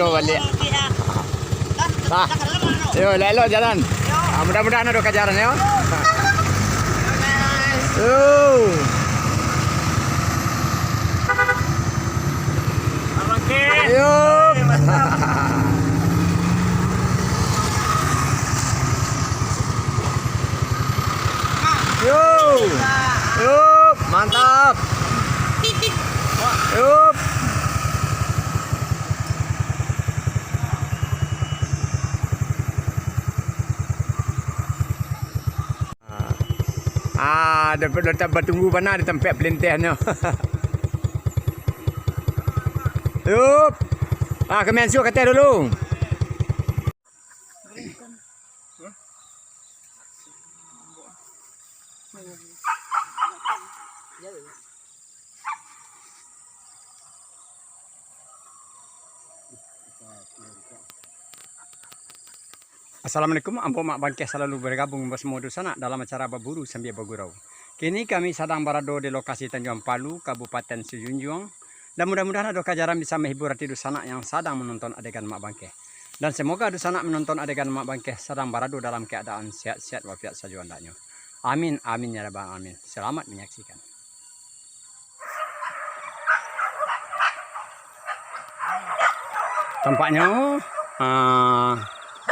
motor balik. Nah, yo lelo jalan. Mudah-mudahan ada kejaran ya. Ayo. Yup, mantap. Yup. Dapat tunggu mana di tempat pelintihnya. Yup. Kemen su kata dulu. Assalamualaikum, ampun mak bangkeh selalu bergabung bersama Dusana dalam acara berburu sambil bergurau. Kini kami sedang berada di lokasi Tanjung Palu, Kabupaten Sejunjung. Dan mudah-mudahan ada kajaran bisa menghibur hati Dusana yang sedang menonton adegan mak bangkeh. Dan semoga Dusana menonton adegan mak bangkeh sedang berada dalam keadaan sehat-sehat walafiat saja hendaknya. Amin, amin ya rabbal alamin. Selamat menyaksikan. Tampaknya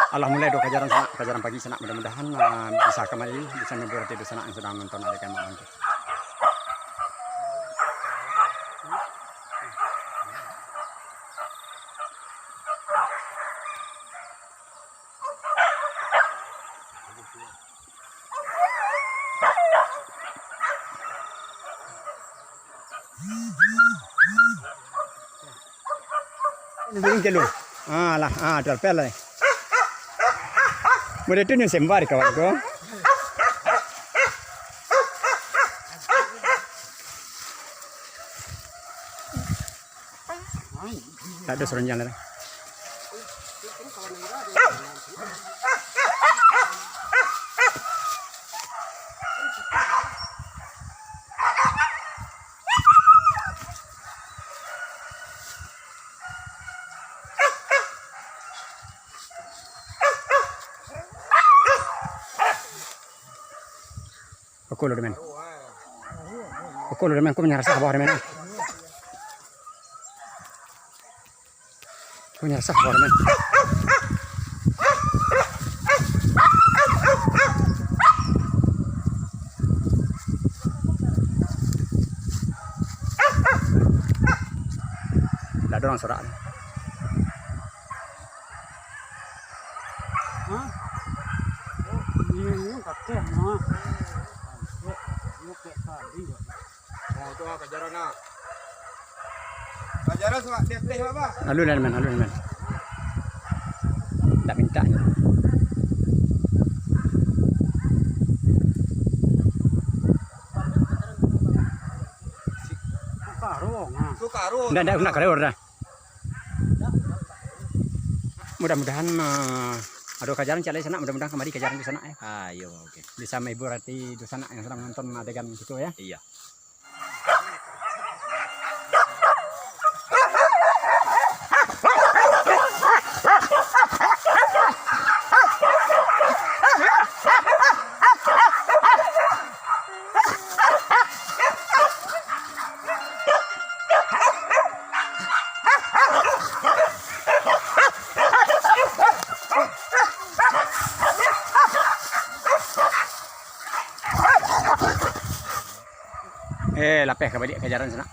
Allah mulai do kajaran pagi sana, mudah-mudahan bisa kembali bisa menghibur hati Dusana yang sedang menonton adegan mak bangkeh. Ini dulu. Terpel lah. Mudah tu ni sembar kawan ko. Tak ada seronjang lah. Aku lu demen. Aku menyerasa bawah demen. Aku menyerasa bawah demen. Dah ada orang sorak. Ini kateh mah. Kajaran sebab dia teh apa? Alun men. Tak minta je. Sukarung. Dah nak keluar dah. Mudah-mudahan ada kajaran cak sana, mudah-mudahan kembali kajaran di sana ya. Ayo, okey. Bisa menghibur hati di sana yang sedang menonton adegan itu ya. Iya. Lapeh kembali kejaran sana.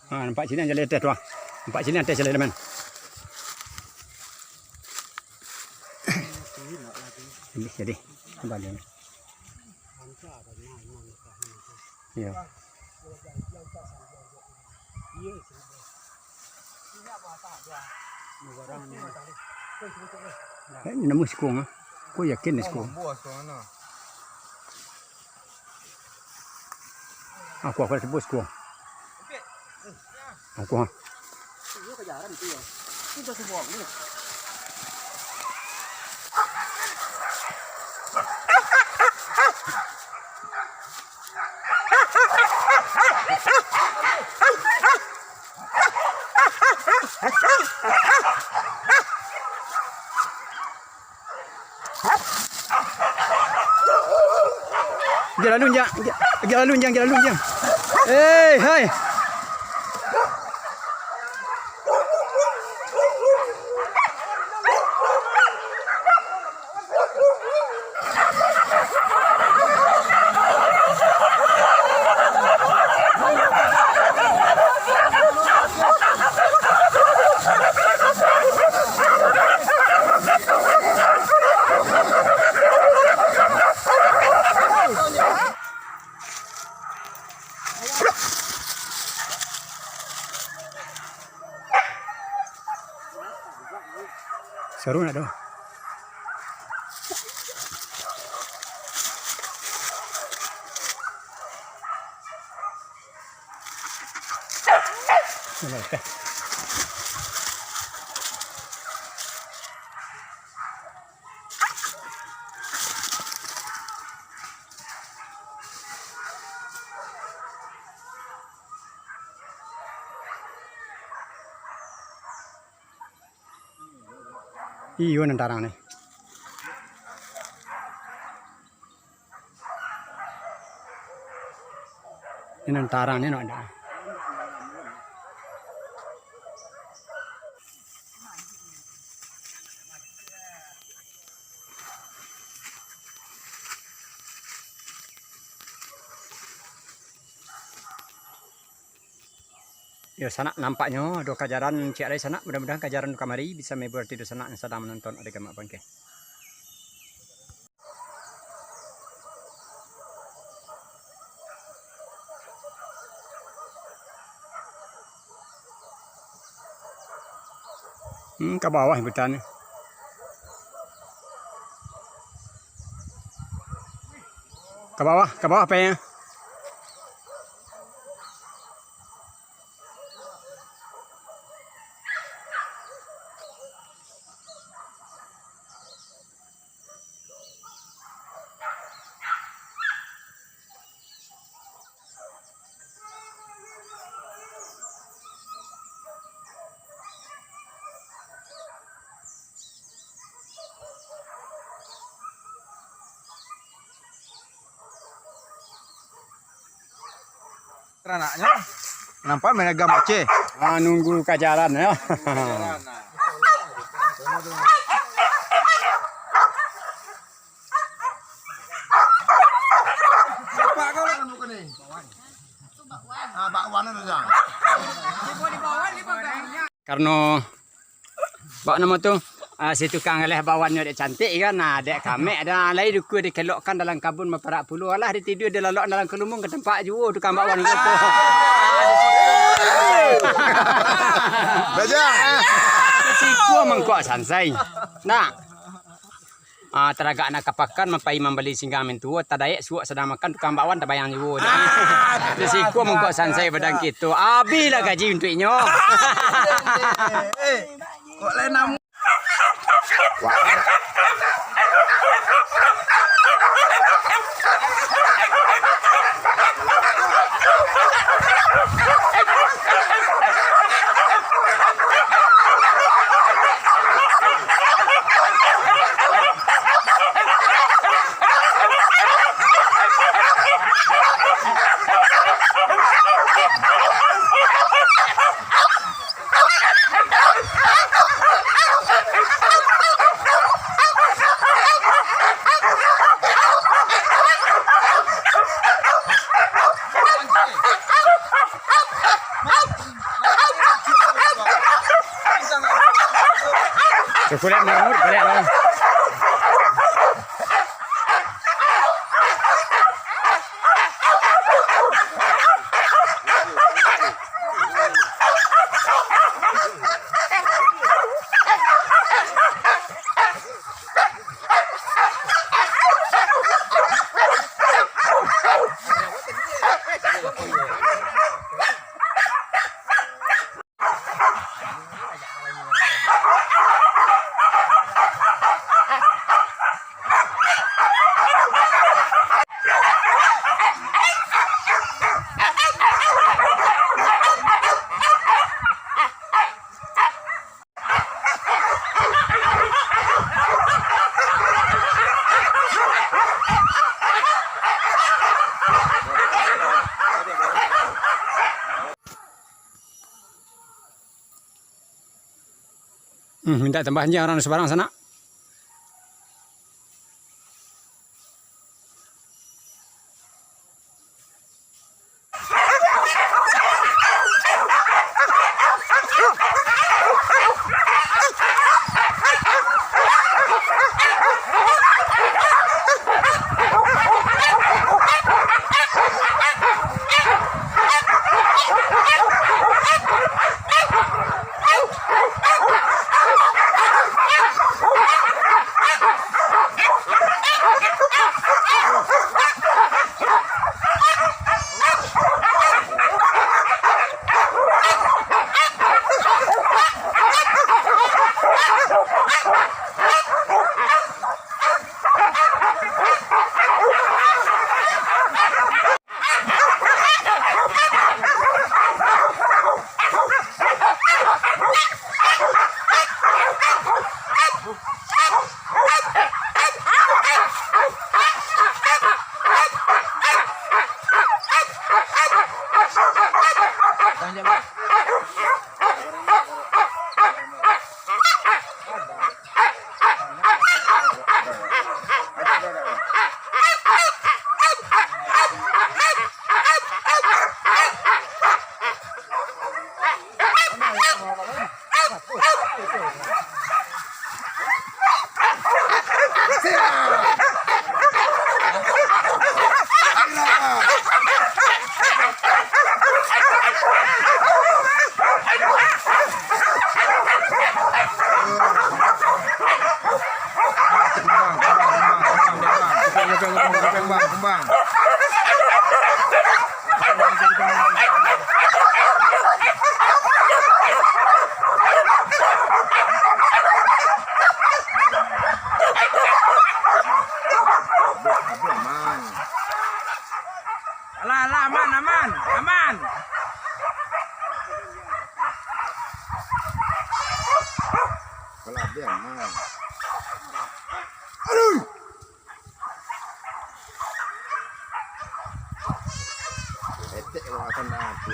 Nampak sini jalan atas tu. Nampak sini atas jalan teman. Jadi kembali. Ya. Ini nemu sekong. Aku yakin ni sekong. Aku akan sebut sekong. Aku ha. Jalan jang. Hai. Seru nak doh. Iyo nantarang nih. Ini nantarang nih ada. Ya sana nampaknya do kajaran cik ada sana, mudah-mudahan kajaran kamari bisa berarti do sana yang sedang menonton adegan mak bangke. Ke bawah hutan. Ke bawah apa ya? Anaknya nampak menegam Aceh. Nunggu kajaran ya. Siapa kau nak bukan ni? Bakwan itu jang. Karena bak nama tu si tukang leh bawannya dek cantik kan, nah dek kami ada lain duku dikelokkan dalam kabun maparak puluh lah dia tidur dia lalok dalam kelumung ke tempat juga tukang bawan gitu. Bajang. Si kuah mengkuat sansai. Nah. Teragak nak kapakan mempai membeli singgah mentua tadayak suak sedang makan tukang bakwan tak bayang juga. Si kuah mengkuat sansai badang gitu. Abilah gaji untuknya. Kok lain namu? Kulit marmut, kulit lah. Minta tambahnya orang sebarang sana. Kembang. Alah, aman. Kalau dia aman. Aduh. Etek akan aku.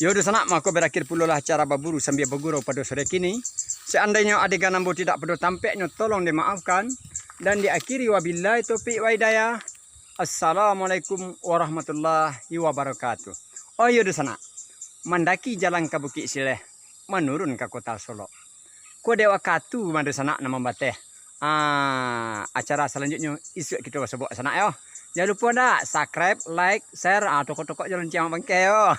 Yaudah sana, maka berakhir pula lah acara berburu sambil bergurau pada sore kini. Seandainya adegan ambo tidak perlu tampaknya, tolong dimaafkan. Dan diakhiri wabillahi taufiq wa hidayah. Assalamualaikum warahmatullahi wabarakatuh. Oh yaudah sana, mendaki jalan ke Bukit Sileh, menurun ke kota Solo. Kode wakatu mandu sana nama bateh. Acara selanjutnya isu kita sebut sana yo. Jangan lupa dah subscribe, like, share, tokok-tokok jalan ciang bangke yo.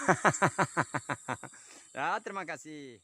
Ya, terima kasih.